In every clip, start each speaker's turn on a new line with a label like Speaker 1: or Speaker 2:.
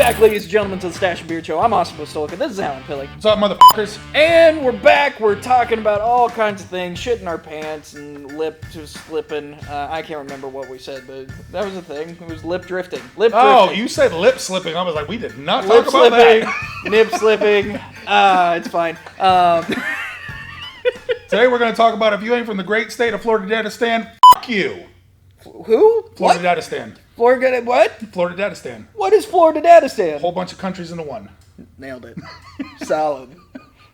Speaker 1: back, ladies and gentlemen, to the Stache and Beard Show. I'm Austin Pistulka. This is Alan Pilley.
Speaker 2: What's up, motherfuckers?
Speaker 1: And we're back. We're talking about all kinds of things. Shit in our pants and lip slipping. I can't remember what we said, but that was a thing. It was lip drifting.
Speaker 2: Oh, you said lip slipping. I was like, we did not
Speaker 1: lip
Speaker 2: talk about
Speaker 1: slipping,
Speaker 2: that.
Speaker 1: Nip slipping. It's fine.
Speaker 2: Today we're going to talk about if you ain't from the great state of Florida-Dadistan, fuck you.
Speaker 1: Who?
Speaker 2: Florida-Dadistan.
Speaker 1: Florida, what?
Speaker 2: Florida-Dadistan.
Speaker 1: What is Florida-Dadistan?
Speaker 2: A whole bunch of countries into one.
Speaker 1: Nailed it. Solid.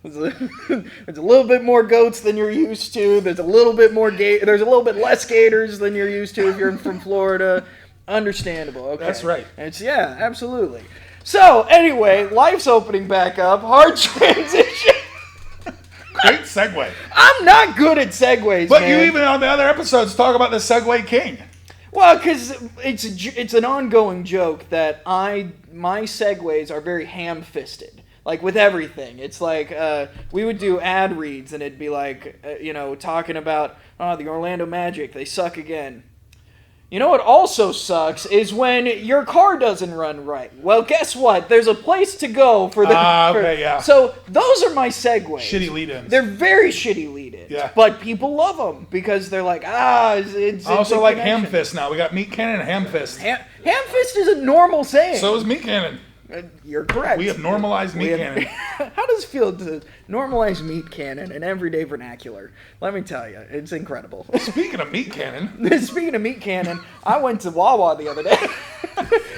Speaker 1: There's a little bit more goats than you're used to. There's a little bit more there's a little bit less gators than you're used to if you're from Florida. Understandable. Okay.
Speaker 2: That's right.
Speaker 1: Yeah, absolutely. So, anyway, life's opening back up. Hard transition.
Speaker 2: Great segue.
Speaker 1: I'm not good at segues,
Speaker 2: But
Speaker 1: man.
Speaker 2: you even on the other episodes talk about the Segway King.
Speaker 1: Well, because it's an ongoing joke that my segues are very ham-fisted. Like, with everything. It's like, we would do ad reads, and it'd be like, talking about, the Orlando Magic, they suck again. You know what also sucks is when your car doesn't run right. Well, guess what? There's a place to go for the...
Speaker 2: Okay, yeah.
Speaker 1: So, those are my segues.
Speaker 2: Shitty lead-ins.
Speaker 1: They're very shitty lead-ins.
Speaker 2: Yeah.
Speaker 1: But people love them because they're like, it's
Speaker 2: Also
Speaker 1: a
Speaker 2: like
Speaker 1: connection.
Speaker 2: ham fist now. We got meat cannon and ham fist.
Speaker 1: Ham-fist is a normal saying.
Speaker 2: So is meat cannon.
Speaker 1: You're correct.
Speaker 2: We have normalized meat cannon.
Speaker 1: How does it feel to normalize meat cannon in everyday vernacular? Let me tell you, it's incredible.
Speaker 2: Speaking of meat cannon.
Speaker 1: Speaking of meat cannon, I went to Wawa the other day.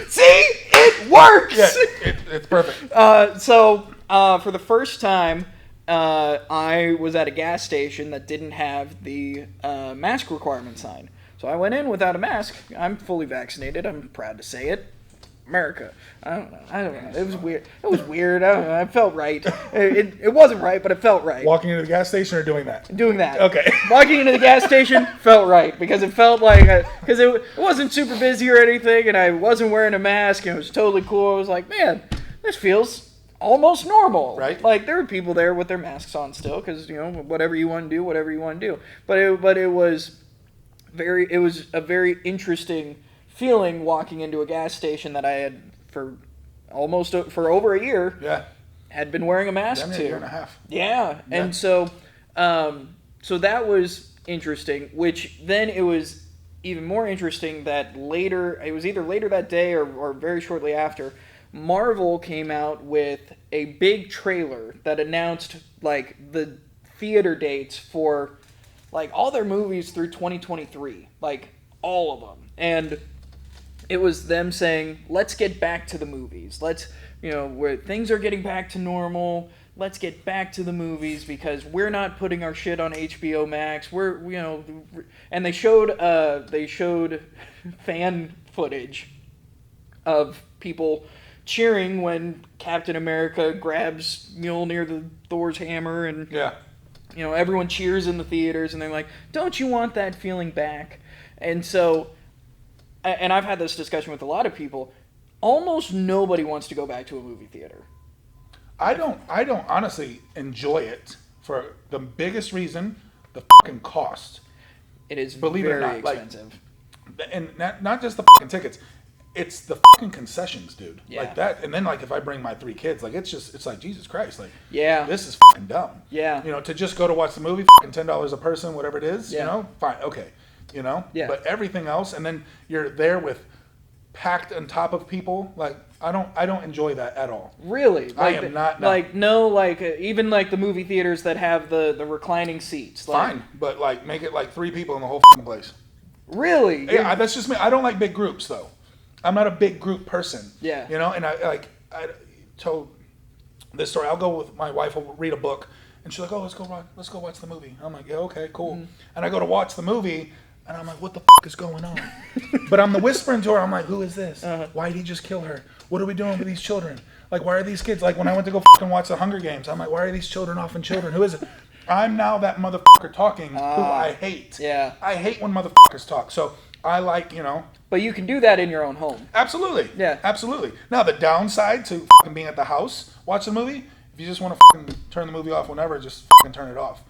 Speaker 1: See? It works!
Speaker 2: Yeah, it's perfect.
Speaker 1: For the first time, I was at a gas station that didn't have the mask requirement sign. So I went in without a mask. I'm fully vaccinated. I'm proud to say it. America. I don't know. It was weird. I don't know. It felt right. It wasn't right, but it felt right.
Speaker 2: Walking into the gas station or doing that?
Speaker 1: Doing that.
Speaker 2: Okay.
Speaker 1: Walking into the gas station felt right because it felt like because it wasn't super busy or anything, and I wasn't wearing a mask, and it was totally cool. I was like, man, this feels almost normal.
Speaker 2: Right.
Speaker 1: Like there were people there with their masks on still because whatever you want to do, whatever you want to do. But it was a very interesting feeling walking into a gas station that I had for over a year had been wearing a mask to.
Speaker 2: A year and a half.
Speaker 1: Yeah. And so that was interesting, which then it was even more interesting that it was either later that day or very shortly after, Marvel came out with a big trailer that announced like the theater dates for like all their movies through 2023, like all of them. And it was them saying, let's get back to the movies. Let's, where things are getting back to normal, let's get back to the movies because we're not putting our shit on HBO Max. And they showed fan footage of people cheering when Captain America grabs Mjolnir, the Thor's hammer, and everyone cheers in the theaters, and they're like, don't you want that feeling back? And so... And I've had this discussion with a lot of people. Almost nobody wants to go back to a movie theater.
Speaker 2: I don't honestly enjoy it for the biggest reason, the fucking cost.
Speaker 1: It is
Speaker 2: Believe
Speaker 1: very
Speaker 2: it or not,
Speaker 1: expensive.
Speaker 2: And not just the fucking tickets. It's the fucking concessions, dude.
Speaker 1: Yeah.
Speaker 2: Like that. And then like if I bring my 3 kids, like it's like Jesus Christ. Like this is fucking dumb.
Speaker 1: Yeah.
Speaker 2: To just go to watch the movie, fucking $10 a person, whatever it is, fine, okay.
Speaker 1: Yeah.
Speaker 2: But everything else, and then you're there with packed on top of people. Like I don't enjoy that at all.
Speaker 1: Really?
Speaker 2: I am not.
Speaker 1: Like even like the movie theaters that have the reclining seats.
Speaker 2: Fine, but like make it like 3 people in the whole place.
Speaker 1: Really?
Speaker 2: Yeah, that's just me. I don't like big groups though. I'm not a big group person.
Speaker 1: Yeah.
Speaker 2: And I told this story. I'll go with my wife. Will read a book, and she's like, "Oh, let's go watch the movie." I'm like, "Yeah, okay, cool." Mm-hmm. And I go to watch the movie. And I'm like, what the fuck is going on? But I'm the whispering to her. I'm like, who is this? Why did he just kill her? What are we doing with these children? Like, why are these kids? Like, when I went to go fucking watch the Hunger Games, I'm like, why are these children offing children? Who is it? I'm now that motherfucker talking who I hate.
Speaker 1: Yeah.
Speaker 2: I hate when motherfuckers talk. So I like,
Speaker 1: But you can do that in your own home.
Speaker 2: Absolutely.
Speaker 1: Yeah.
Speaker 2: Absolutely. Now, the downside to fucking being at the house, watching the movie, if you just want to fucking turn the movie off whenever, just fucking turn it off.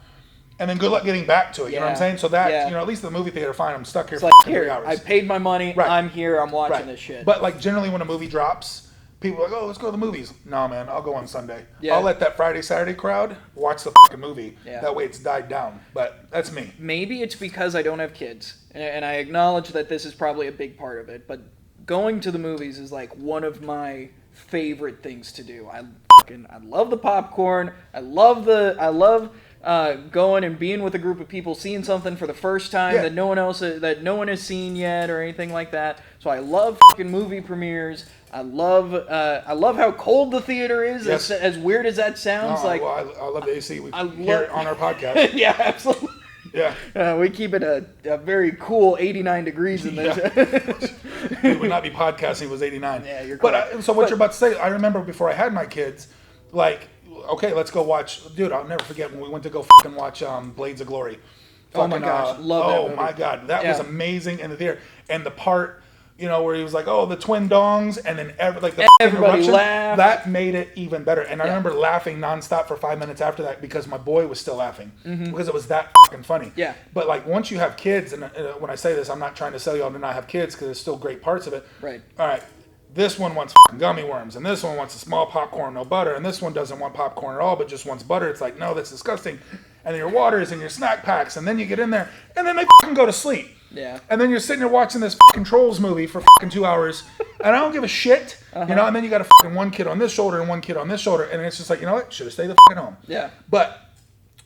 Speaker 2: And then good luck getting back to it, you know what I'm saying? So that, at least the movie theater, fine, I'm stuck here for
Speaker 1: like,
Speaker 2: 3 hours.
Speaker 1: I paid my money, I'm here, I'm watching this shit.
Speaker 2: But like generally when a movie drops, people are like, oh, let's go to the movies. No, man, I'll go on Sunday.
Speaker 1: Yeah.
Speaker 2: I'll let that Friday, Saturday crowd watch the fucking movie.
Speaker 1: Yeah.
Speaker 2: That way it's died down. But that's me.
Speaker 1: Maybe it's because I don't have kids, and I acknowledge that this is probably a big part of it, but going to the movies is like one of my favorite things to do. I love the popcorn. I love going and being with a group of people, seeing something for the first time that no one has seen yet or anything like that. So I love fucking movie premieres. I love how cold the theater is.
Speaker 2: Yes.
Speaker 1: As weird as that sounds,
Speaker 2: I love the AC. We hear it on our podcast.
Speaker 1: Yeah, absolutely.
Speaker 2: Yeah.
Speaker 1: We keep it a very cool 89 degrees in this.
Speaker 2: Yeah. We would not be podcasting if it was 89.
Speaker 1: Yeah, you're correct.
Speaker 2: But so what you're about to say, I remember before I had my kids, like, okay, let's go watch. Dude, I'll never forget when we went to go fucking watch Blades of Glory.
Speaker 1: Oh my gosh, love that movie.
Speaker 2: Oh my god, that was amazing in the theater. And the part, where he was like, oh, the twin dongs, and then
Speaker 1: everybody laughed.
Speaker 2: That made it even better. And I remember laughing nonstop for 5 minutes after that because my boy was still laughing because it was that fucking funny.
Speaker 1: Yeah.
Speaker 2: But like once you have kids, and when I say this, I'm not trying to sell y'all to not have kids because there's still great parts of it.
Speaker 1: Right.
Speaker 2: All right. This one wants fucking gummy worms, and this one wants a small popcorn, no butter, and this one doesn't want popcorn at all, but just wants butter. It's like, no, that's disgusting. And your waters and your snack packs, and then you get in there, and then they fucking go to sleep.
Speaker 1: Yeah.
Speaker 2: And then you're sitting there watching this fucking Trolls movie for fucking 2 hours, and I don't give a shit, and then you got a fucking one kid on this shoulder and one kid on this shoulder, and it's just like, you know what, should have stayed the fucking home.
Speaker 1: Yeah.
Speaker 2: But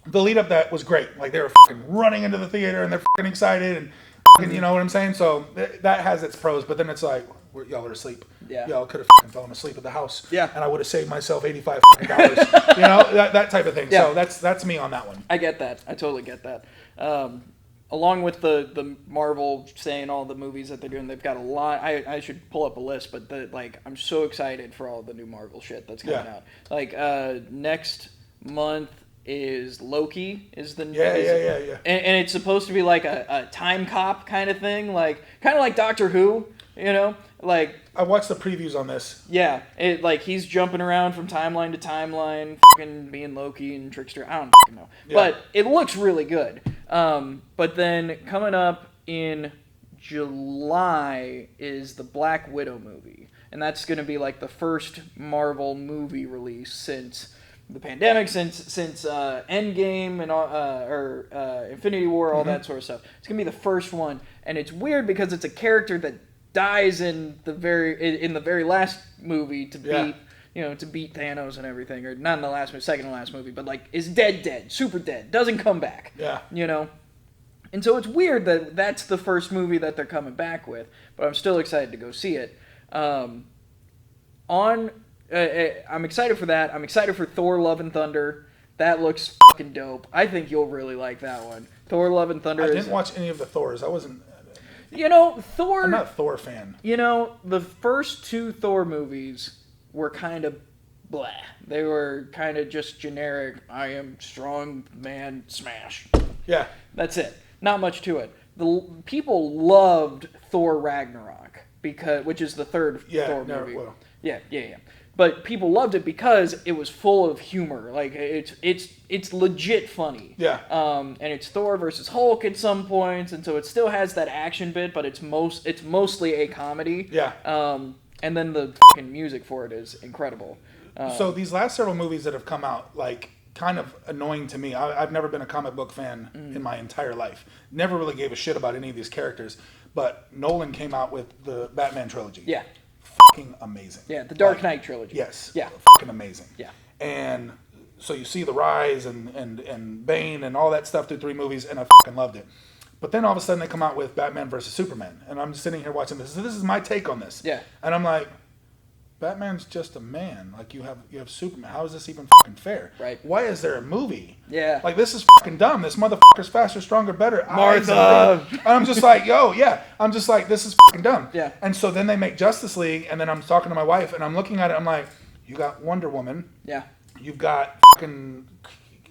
Speaker 2: the lead up that was great. Like they were fucking running into the theater, and they're fucking excited, and fucking, you know what I'm saying? So that has its pros, but then it's like, y'all are asleep.
Speaker 1: Yeah.
Speaker 2: Y'all could have fucking fallen asleep at the house.
Speaker 1: Yeah.
Speaker 2: And I would have saved myself $85 fucking that type of thing.
Speaker 1: Yeah.
Speaker 2: So that's me on that one.
Speaker 1: I get that. I totally get that. Along with the Marvel saying all the movies that they're doing, they've got a lot. I should pull up a list, but I'm so excited for all the new Marvel shit that's coming out. Like next month is Loki is the
Speaker 2: yeah.
Speaker 1: And it's supposed to be like a time cop kind of thing, kind of like Doctor Who, like
Speaker 2: I watched the previews on this.
Speaker 1: Yeah, he's jumping around from timeline to timeline, fucking being Loki and Trickster. I don't fucking know, but it looks really good. But then coming up in July is the Black Widow movie, and that's going to be like the first Marvel movie release since the pandemic, since Endgame and Infinity War, all that sort of stuff. It's gonna be the first one, and it's weird because it's a character that dies in the very last movie to beat Thanos and everything, or not in the last movie, second to last movie, but is dead, super dead, doesn't come back.
Speaker 2: Yeah.
Speaker 1: And so it's weird that that's the first movie that they're coming back with, but I'm still excited to go see it. I'm excited for that. I'm excited for Thor: Love and Thunder. That looks fucking dope. I think you'll really like that one. Thor: Love and Thunder.
Speaker 2: I didn't watch any of the Thors. I wasn't.
Speaker 1: Thor.
Speaker 2: I'm not a Thor fan.
Speaker 1: The first two Thor movies were kind of blah. They were kind of just generic. I am strong man, smash.
Speaker 2: Yeah.
Speaker 1: That's it. Not much to it. The people loved Thor Ragnarok which is the third Thor movie.
Speaker 2: Well.
Speaker 1: Yeah. But people loved it because it was full of humor. It's legit funny.
Speaker 2: Yeah.
Speaker 1: And it's Thor versus Hulk at some points, and so it still has that action bit, but it's mostly a comedy.
Speaker 2: Yeah.
Speaker 1: And then the fucking music for it is incredible.
Speaker 2: So these last several movies that have come out, kind of annoying to me. I've never been a comic book fan in my entire life. Never really gave a shit about any of these characters. But Nolan came out with the Batman trilogy.
Speaker 1: Yeah.
Speaker 2: Fucking amazing.
Speaker 1: Yeah, the Dark Knight trilogy.
Speaker 2: Yes.
Speaker 1: Yeah.
Speaker 2: Fucking amazing.
Speaker 1: Yeah.
Speaker 2: And so you see the rise and Bane and all that stuff through 3 movies, and I fucking loved it. But then all of a sudden they come out with Batman versus Superman, and I'm just sitting here watching this. So this is my take on this.
Speaker 1: Yeah.
Speaker 2: And I'm like, Batman's just a man. You have Superman. How is this even fucking fair?
Speaker 1: Right.
Speaker 2: Why is there a movie?
Speaker 1: Yeah.
Speaker 2: This is fucking dumb. This motherfucker's faster, stronger, better.
Speaker 1: Martha.
Speaker 2: And I'm just like, I'm just like, this is fucking dumb.
Speaker 1: Yeah.
Speaker 2: And so then they make Justice League, and then I'm talking to my wife, and I'm looking at it, I'm like, you got Wonder Woman.
Speaker 1: Yeah.
Speaker 2: You've got fucking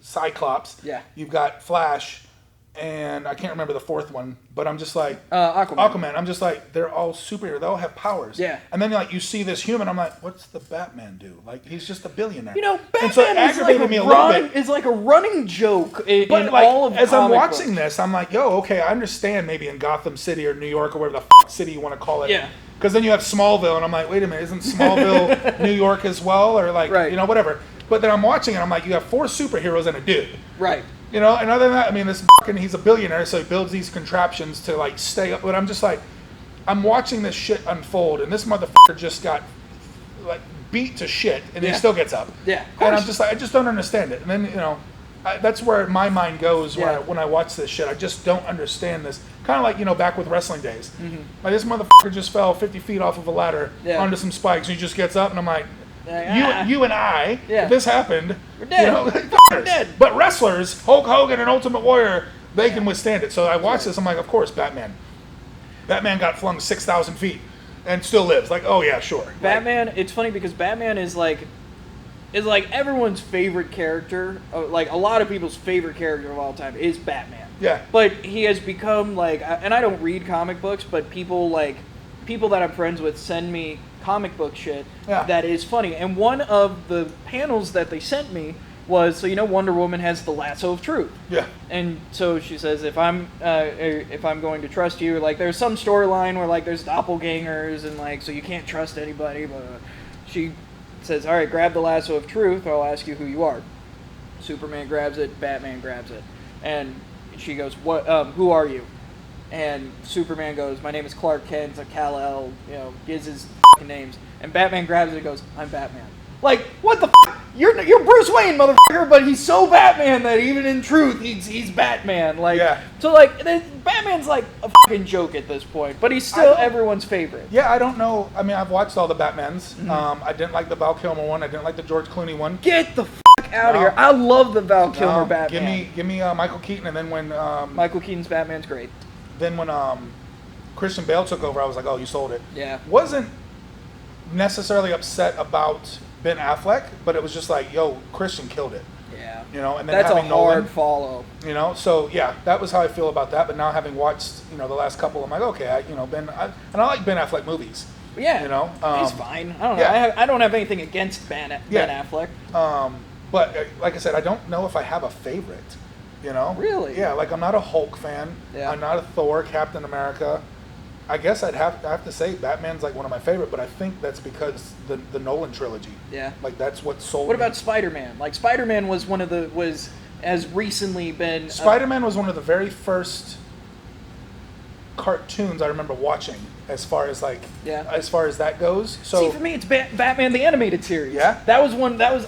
Speaker 2: Cyclops.
Speaker 1: Yeah.
Speaker 2: You've got Flash. and I can't remember the fourth one, but I'm just like
Speaker 1: Aquaman.
Speaker 2: I'm just like, they're all superheroes. They all have powers.
Speaker 1: Yeah.
Speaker 2: And then like you see this human, I'm like, what's the Batman do? Like he's just a billionaire.
Speaker 1: You know,
Speaker 2: and so it
Speaker 1: Batman is like
Speaker 2: aggravated me a little bit.
Speaker 1: Is like a running joke in
Speaker 2: But like,
Speaker 1: all of
Speaker 2: as I'm
Speaker 1: comic
Speaker 2: watching
Speaker 1: books.
Speaker 2: this, I'm like, yo, okay, I understand maybe in Gotham City or New York or whatever the city you want to call it.
Speaker 1: Yeah.
Speaker 2: Because then you have Smallville, and I'm like, wait a minute, isn't Smallville New York as well, or like,
Speaker 1: Right.
Speaker 2: whatever. But then I'm watching it, I'm like, you have 4 superheroes and a dude.
Speaker 1: Right.
Speaker 2: And other than that, I mean, he's a billionaire, so he builds these contraptions to like stay up. But I'm just like, I'm watching this shit unfold, and this motherfucker just got like beat to shit, and he still gets up.
Speaker 1: Yeah.
Speaker 2: And I'm just like, I just don't understand it. And then that's where my mind goes when I watch this shit. I just don't understand this. Kind of like back with wrestling days. Mm-hmm. Like this motherfucker just fell 50 feet off of a ladder onto some spikes, and he just gets up, and I'm like, you and I, if this happened,
Speaker 1: we're dead.
Speaker 2: We're dead. But wrestlers, Hulk Hogan and Ultimate Warrior, they can withstand it. So I watch this, I'm like, of course, Batman. Batman got flung 6,000 feet and still lives. Like, oh yeah, sure.
Speaker 1: Batman, it's funny because Batman is like everyone's favorite character. Like a lot of people's favorite character of all time is Batman.
Speaker 2: Yeah.
Speaker 1: But he has become like, and I don't read comic books, but people that I'm friends with send me comic book shit that is funny. And one of the panels that they sent me was, so Wonder Woman has the lasso of truth.
Speaker 2: Yeah.
Speaker 1: And so she says, if I'm going to trust you, like there's some storyline where like there's doppelgangers and like so you can't trust anybody. But she says, all right, grab the lasso of truth, or I'll ask you who you are. Superman grabs it, Batman grabs it, and she goes, what? Who are you? And Superman goes, my name is Clark Kent, Kal-El, gives his fucking names. And Batman grabs it and goes, I'm Batman. Like, what the fuck? You're Bruce Wayne, motherfucker, but he's so Batman that even in truth, he's Batman. Like, so like, Batman's like a fucking joke at this point, but he's still everyone's favorite.
Speaker 2: Yeah, I don't know. I mean, I've watched all the Batmans. Mm-hmm. I didn't like the Val Kilmer one. I didn't like the George Clooney one.
Speaker 1: Get the fuck out of here. I love the Val Kilmer Batman.
Speaker 2: Give me Michael Keaton, and then when...
Speaker 1: Michael Keaton's Batman's great.
Speaker 2: Then when Christian Bale took over, I was like, oh, you sold it.
Speaker 1: Yeah.
Speaker 2: Wasn't necessarily upset about Ben Affleck, but it was just like, yo, Christian killed it.
Speaker 1: Yeah.
Speaker 2: And then
Speaker 1: that's
Speaker 2: having
Speaker 1: a hard
Speaker 2: Nolan,
Speaker 1: follow.
Speaker 2: So yeah, that was how I feel about that. But now having watched, the last couple, I'm like, okay, Ben, and I like Ben Affleck movies.
Speaker 1: Yeah. He's fine. I don't know. I don't have anything against Ben Affleck.
Speaker 2: But like I said, I don't know if I have a favorite.
Speaker 1: Really?
Speaker 2: Yeah, like I'm not a Hulk fan.
Speaker 1: Yeah.
Speaker 2: I'm not a Thor, Captain America. I guess I have to say Batman's like one of my favorite, but I think that's because the Nolan trilogy.
Speaker 1: Yeah.
Speaker 2: Like that's what sold.
Speaker 1: What
Speaker 2: me.
Speaker 1: about Spider-Man? Like Spider-Man has recently been.
Speaker 2: Spider-Man was one of the very first cartoons I remember watching. As far as that goes. So
Speaker 1: see, for me, it's Batman the Animated Series.
Speaker 2: Yeah.
Speaker 1: That was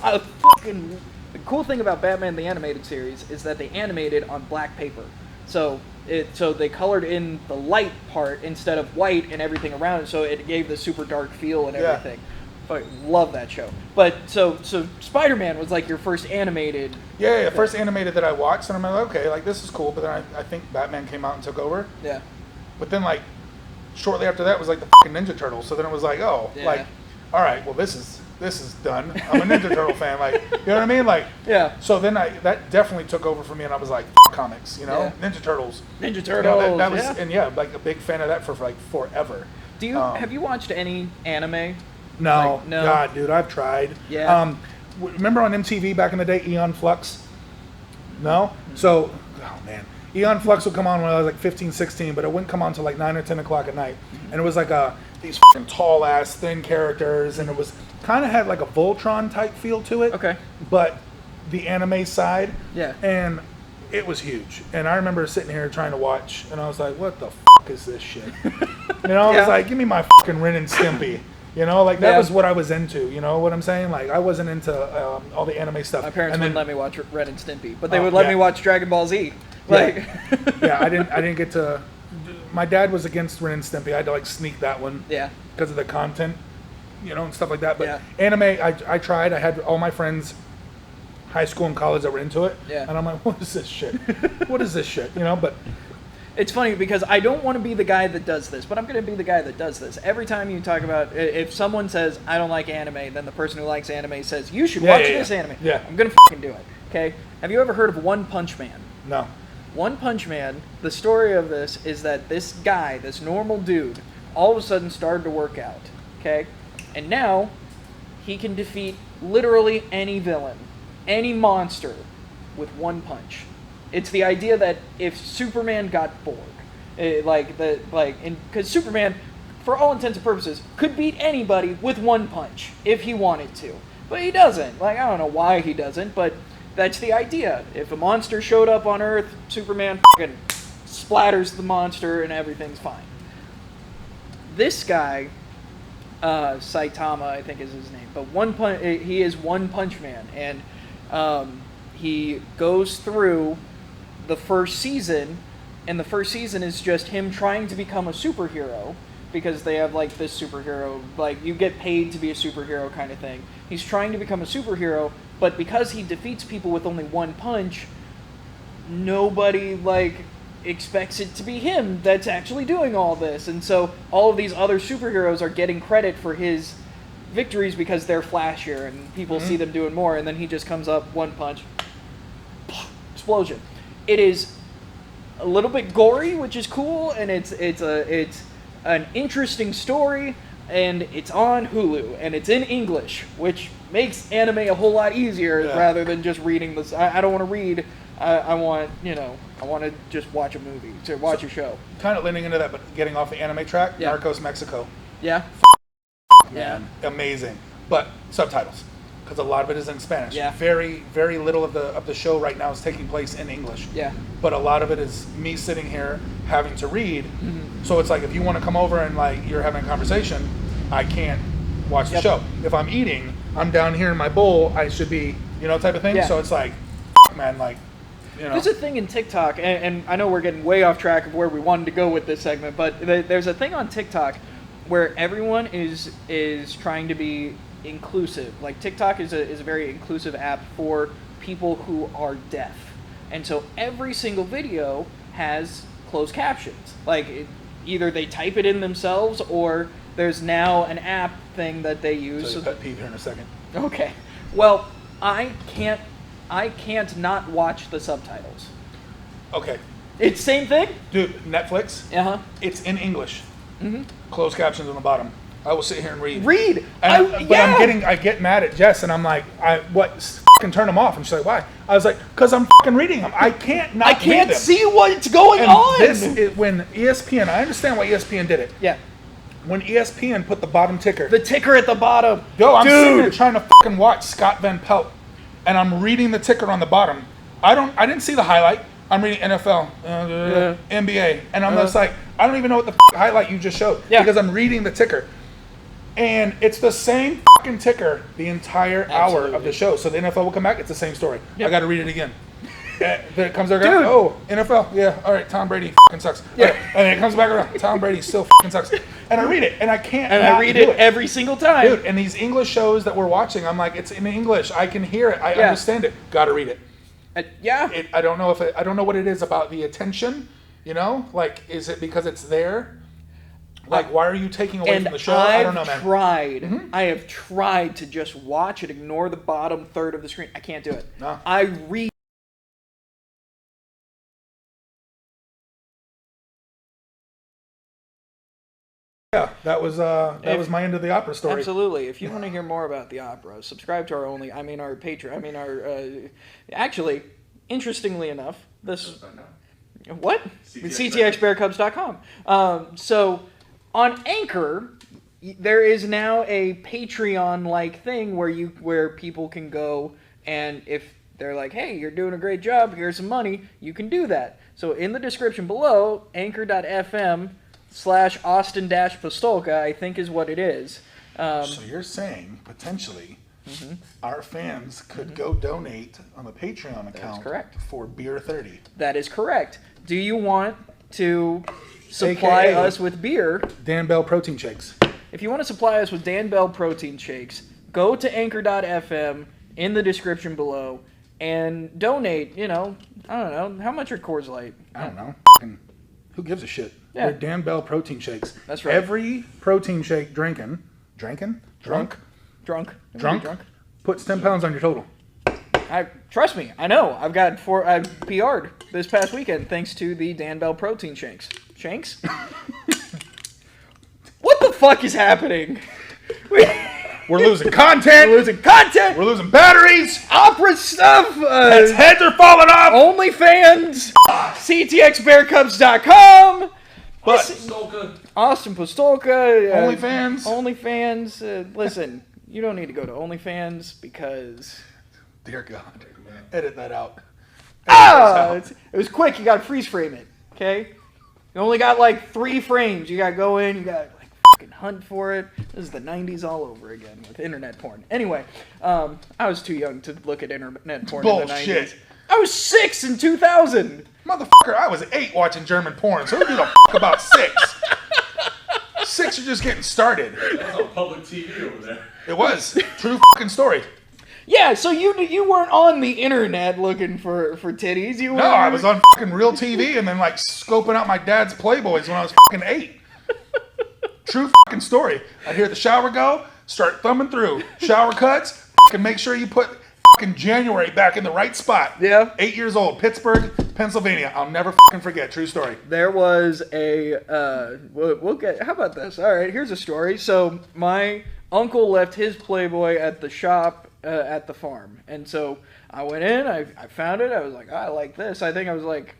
Speaker 1: a fucking. The cool thing about Batman the Animated Series is that they animated on black paper. So they colored in the light part instead of white and everything around it, so it gave the super dark feel and everything. But love that show. But so Spider-Man was like your first animated.
Speaker 2: Yeah, first animated that I watched, and I'm like, okay, like this is cool. But then I think Batman came out and took over.
Speaker 1: Yeah. But
Speaker 2: then like shortly after that was like the fucking Ninja Turtles. So then it was like, all right, well this is done. I'm a Ninja Turtle fan, like, you know what I mean? Like,
Speaker 1: yeah.
Speaker 2: So then that definitely took over for me, and I was like, comics, Ninja Turtles.
Speaker 1: That
Speaker 2: was, and like a big fan of that for like forever.
Speaker 1: Do you have you watched any anime?
Speaker 2: No, no. God, dude, I've tried.
Speaker 1: Yeah.
Speaker 2: Remember on MTV back in the day, Eon Flux? No? Mm-hmm. So, oh man. Eon Flux would come on when I was like 15, 16, but it wouldn't come on until like 9 or 10 o'clock at night. Mm-hmm. And it was like these fucking tall-ass, thin characters, and it was kind of had like a Voltron-type feel to it.
Speaker 1: Okay.
Speaker 2: But the anime side.
Speaker 1: Yeah.
Speaker 2: And it was huge. And I remember sitting here trying to watch, and I was like, what the fuck is this shit? I was like, give me my fucking Ren and Stimpy. That was what I was into. You know what I'm saying? Like, I wasn't into all the anime stuff.
Speaker 1: My parents wouldn't let me watch Ren and Stimpy, but they would let me watch Dragon Ball Z. Like,
Speaker 2: I didn't get to. My dad was against Ren and Stimpy. I had to like sneak that one.
Speaker 1: Yeah.
Speaker 2: Because of the content, and stuff like that. But anime, I tried. I had all my friends, high school and college, that were into it.
Speaker 1: Yeah.
Speaker 2: And I'm like, what is this shit? What is this shit? But.
Speaker 1: It's funny because I don't want to be the guy that does this, but I'm going to be the guy that does this. Every time you talk about, if someone says, I don't like anime, then the person who likes anime says, you should watch this anime.
Speaker 2: Yeah.
Speaker 1: I'm going to fucking do it. Okay? Have you ever heard of One Punch Man?
Speaker 2: No.
Speaker 1: One Punch Man, the story of this is that this guy, this normal dude, all of a sudden started to work out, okay? And now he can defeat literally any villain, any monster with one punch. It's the idea that if Superman got bored, because Superman, for all intents and purposes, could beat anybody with one punch if he wanted to. But he doesn't. Like, I don't know why he doesn't, but that's the idea. If a monster showed up on Earth, Superman fucking splatters the monster and everything's fine. This guy, Saitama, I think is his name, but he is One Punch Man, and he goes through the first season, and the first season is just him trying to become a superhero, because they have like this superhero, like you get paid to be a superhero kind of thing. He's trying to become a superhero, but because he defeats people with only one punch, nobody like expects it to be him that's actually doing all this. And so all of these other superheroes are getting credit for his victories because they're flashier and people see them doing more, and then he just comes up, one punch, explosion. It is a little bit gory, which is cool, and it's an interesting story, and it's on Hulu, and it's in English, which makes anime a whole lot easier rather than just reading this. I don't want to read. I want to just watch a movie, to watch a show.
Speaker 2: Kind of leaning into that, but getting off the anime track, Narcos Mexico.
Speaker 1: Yeah.
Speaker 2: Man, amazing. But subtitles, because a lot of it is in Spanish.
Speaker 1: Yeah.
Speaker 2: Very, very little of the show right now is taking place in English.
Speaker 1: Yeah.
Speaker 2: But a lot of it is me sitting here having to read.
Speaker 1: Mm-hmm.
Speaker 2: So it's like if you want to come over and like you're having a conversation, I can't watch the show. If I'm eating, I'm down here in my bowl. I should be, type of thing. Yeah. So it's like, man, like.
Speaker 1: There's a thing in TikTok, and I know we're getting way off track of where we wanted to go with this segment, but there's a thing on TikTok where everyone is trying to be inclusive. Like TikTok is a very inclusive app for people who are deaf, and so every single video has closed captions. Like either they type it in themselves, or there's now an app thing that they use.
Speaker 2: So pet peeve here in a second.
Speaker 1: Okay, well I can't not watch the subtitles.
Speaker 2: Okay.
Speaker 1: It's same thing?
Speaker 2: Dude, Netflix, it's in English. Mm-hmm. Closed captions on the bottom. I will sit here and read. I get mad at Jess, and I'm like, fucking turn them off. And she's like, why? I was like, because I'm fucking reading them. I can't read them.
Speaker 1: See what's going on.
Speaker 2: When ESPN, I understand why ESPN did it.
Speaker 1: Yeah.
Speaker 2: When ESPN put the bottom ticker.
Speaker 1: The ticker at the bottom.
Speaker 2: Yo, I'm sitting there trying to fucking watch Scott Van Pelt, and I'm reading the ticker on the bottom. I didn't see the highlight. I'm reading NFL, NBA, and I'm just like, I don't even know what the highlight you just showed because I'm reading the ticker. And it's the same fucking ticker the entire hour of the show. So the NFL will come back, it's the same story. Yep. I got to read it again. Then it comes back around, NFL, all right, Tom Brady fucking sucks. Yeah. Right. And then it comes back around, Tom Brady still fucking sucks. And I read it, and I can't
Speaker 1: I read it every single time.
Speaker 2: Dude, and these English shows that we're watching, I'm like, it's in English. I can hear it. I understand it. Got to read it. I don't know I don't know what it is about the attention, Like, is it because it's there? Like, why are you taking away from the show? I don't know, man.
Speaker 1: I have tried to just watch it, ignore the bottom third of the screen. I can't do it.
Speaker 2: No.
Speaker 1: I read.
Speaker 2: Yeah, that was my end of the opera story.
Speaker 1: Absolutely. If you want to hear more about the opera, subscribe to our Patreon. Actually, interestingly enough, this what? CTXBearCubs.com. So on Anchor, there is now a Patreon-like thing where people can go, and if they're like, hey, you're doing a great job, here's some money, you can do that. So in the description below, anchor.fm/Austin-Pistulka, I think is what it is.
Speaker 2: So you're saying, potentially, our fans could go donate on the Patreon account for Beer 30.
Speaker 1: That is correct. Do you want to supply us with beer?
Speaker 2: Dan Bell Protein Shakes.
Speaker 1: If you want to supply us with Dan Bell Protein Shakes, go to anchor.fm in the description below and donate, I don't know, how much are Coors Light?
Speaker 2: I don't know. Who gives a shit?
Speaker 1: Yeah.
Speaker 2: They're Dan Bell Protein Shakes.
Speaker 1: That's right.
Speaker 2: Every protein shake drunk, puts 10 pounds on your total.
Speaker 1: Trust me, I know. I PR'd this past weekend thanks to the Dan Bell protein shakes. Shanks? What the fuck is happening?
Speaker 2: We're losing content.
Speaker 1: We're losing content.
Speaker 2: We're losing batteries.
Speaker 1: Opera stuff.
Speaker 2: Heads are falling off.
Speaker 1: OnlyFans. CTXBearCubs.com. Austin Pistulka. OnlyFans. Listen, you don't need to go to OnlyFans because...
Speaker 2: Dear God. Edit that out.
Speaker 1: It was quick. You got to freeze frame it. Okay? You only got like 3 frames. You got to go in. You got to like fucking hunt for it. This is the 90s all over again with internet porn. Anyway, I was too young to look at internet porn in the 90s. I was 6 in 2000.
Speaker 2: Motherfucker, I was 8 watching German porn, so who gives a fuck about 6? 6 are just getting started.
Speaker 3: That was on public TV over there.
Speaker 2: It was. True fucking story.
Speaker 1: Yeah, so you weren't on the internet looking for titties.
Speaker 2: No, I was on fucking real TV and then like scoping out my dad's Playboys when I was fucking 8. True fucking story. I'd hear the shower go, start thumbing through. Shower cuts, fucking make sure you put fucking January back in the right spot.
Speaker 1: Yeah.
Speaker 2: 8 years old, Pittsburgh, Pennsylvania. I'll never fucking forget. True story.
Speaker 1: There was we'll get, how about this? All right, here's a story. So my uncle left his Playboy at the shop at the farm. And so I went in, I found it. I was like, I like this. I think I was like,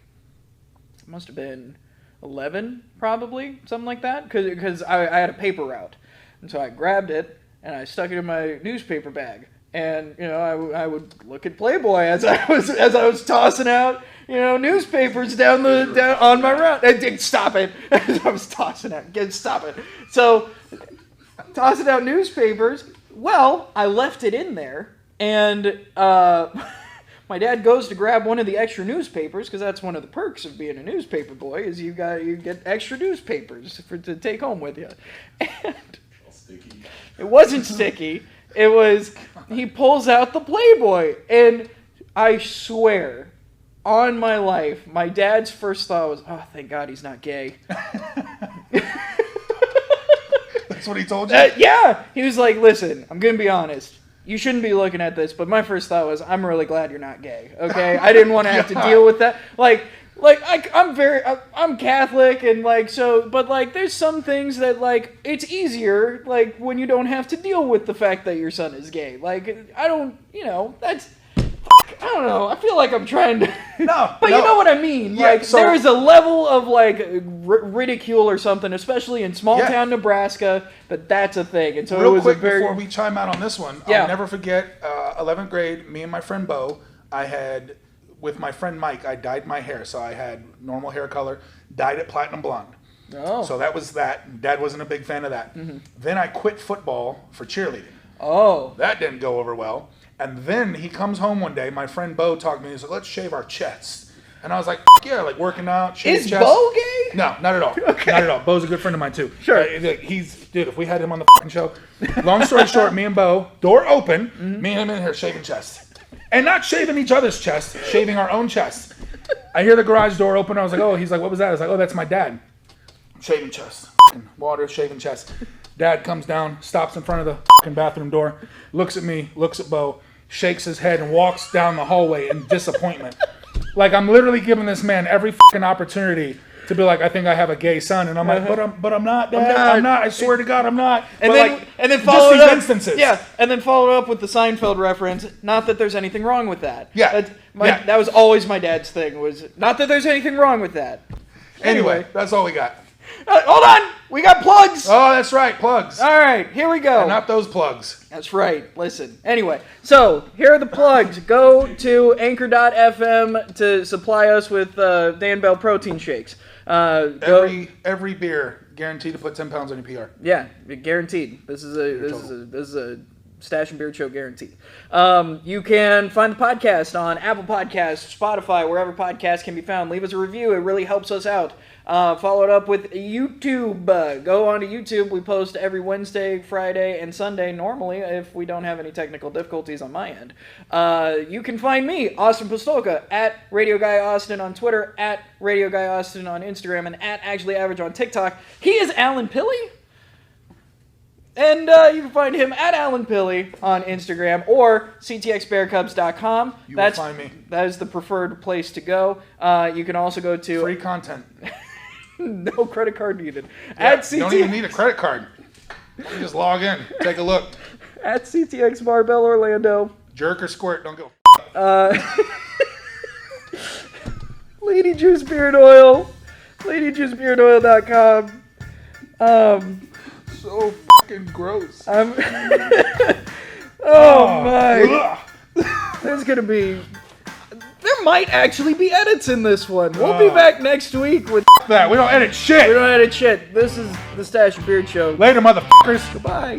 Speaker 1: it must have been 11 probably, something like that. Because I had a paper route. And so I grabbed it and I stuck it in my newspaper bag. And, you know, I would look at Playboy as I was tossing out, you know, newspapers down on my route. Stop it. As I was tossing out. Stop it. So, tossing out newspapers. Well, I left it in there. And my dad goes to grab one of the extra newspapers, because that's one of the perks of being a newspaper boy, is you get extra newspapers to take home with you. And
Speaker 3: Sticky.
Speaker 1: It wasn't sticky. It was, he pulls out the Playboy, and I swear, on my life, my dad's first thought was, oh, thank God he's not gay.
Speaker 2: That's what he told you?
Speaker 1: Yeah. He was like, listen, I'm going to be honest. You shouldn't be looking at this, but my first thought was, I'm really glad you're not gay, okay? I didn't want to have to deal with that. I'm Catholic, and like, so, but like, there's some things that like, it's easier, like, when you don't have to deal with the fact that your son is gay. Like, I don't, you know, that's, I don't know, I feel like I'm trying to, but you know what I mean?
Speaker 2: Yeah,
Speaker 1: like,
Speaker 2: so,
Speaker 1: there is a level of like, ridicule or something, especially in small town Nebraska, that's a thing. And so
Speaker 2: real
Speaker 1: it was
Speaker 2: quick,
Speaker 1: a very,
Speaker 2: before we chime out on this one,
Speaker 1: Yeah.
Speaker 2: I'll never forget, 11th grade, me and my friend Bo, with my friend Mike, I dyed my hair. So I had normal hair color, dyed it platinum blonde.
Speaker 1: Oh.
Speaker 2: So that was that. Dad wasn't a big fan of that. Mm-hmm. Then I quit football for cheerleading.
Speaker 1: Oh.
Speaker 2: That didn't go over well. And then he comes home one day, my friend Bo talked to me, he's like, let's shave our chests. And I was like, yeah, like working out, shave
Speaker 1: Is
Speaker 2: chest.
Speaker 1: Bo gay?
Speaker 2: No, not at all.
Speaker 1: Okay.
Speaker 2: Not at all. Bo's a good friend of mine too.
Speaker 1: Sure.
Speaker 2: Dude, if we had him on the fucking show. Long story short, me and Bo, door open, me and him in here shaving chests. And not shaving each other's chest, shaving our own chest. I hear the garage door open. I was like, oh, he's like, what was that? I was like, oh, that's my dad. Shaving chest. Water, shaving chest. Dad comes down, stops in front of the fucking bathroom door, looks at me, looks at Bo, shakes his head, and walks down the hallway in disappointment. Like, I'm literally giving this man every fucking opportunity to be like, I think I have a gay son, and I'm like, but I'm not, Dad. I'm not. I swear to God, I'm not.
Speaker 1: And
Speaker 2: but
Speaker 1: then follow it
Speaker 2: just
Speaker 1: up.
Speaker 2: these instances.
Speaker 1: Yeah, and then follow it up with the Seinfeld reference. Not that there's anything wrong with that.
Speaker 2: Yeah.
Speaker 1: That was always my dad's thing. Was not that there's anything wrong with that.
Speaker 2: Anyway, that's all we got.
Speaker 1: Hold on, we got plugs.
Speaker 2: Oh, that's right, plugs.
Speaker 1: All right, here we go.
Speaker 2: And not those plugs.
Speaker 1: That's right. Listen. Anyway, so here are the plugs. Go to anchor.fm to supply us with Dan Bell protein shakes.
Speaker 2: Every beer guaranteed to put 10 pounds on your PR.
Speaker 1: Yeah, guaranteed. This is a Stache and Beard Show guaranteed. You can find the podcast on Apple Podcasts, Spotify, wherever podcasts can be found. Leave us a review. It really helps us out. Follow it up with YouTube. Go on to YouTube. We post every Wednesday, Friday, and Sunday normally if we don't have any technical difficulties on my end. You can find me, Austin Pistulka, at Radio Guy Austin on Twitter, at Radio Guy Austin on Instagram, and at Actually Average on TikTok. He is Alan Pilley. And you can find him at Alan Pilley on Instagram or ctxbearcubs.com.
Speaker 2: You will find me.
Speaker 1: That is the preferred place to go. You can also go to...
Speaker 2: Free content.
Speaker 1: No credit card needed.
Speaker 2: Yeah,
Speaker 1: At
Speaker 2: you don't even need a credit card. You just log in. Take a look.
Speaker 1: At CTX Barbell Orlando.
Speaker 2: Jerk or squirt, don't go.
Speaker 1: Lady Juice Beard Oil. LadyJuiceBeardOil.com.
Speaker 2: So fucking gross.
Speaker 1: Oh my. There's going to be... There might actually be edits in this one. We'll be back next week with...
Speaker 2: That. We don't edit shit.
Speaker 1: We don't edit shit. This is the Stache and Beard Show.
Speaker 2: Later, motherfuckers.
Speaker 1: Goodbye.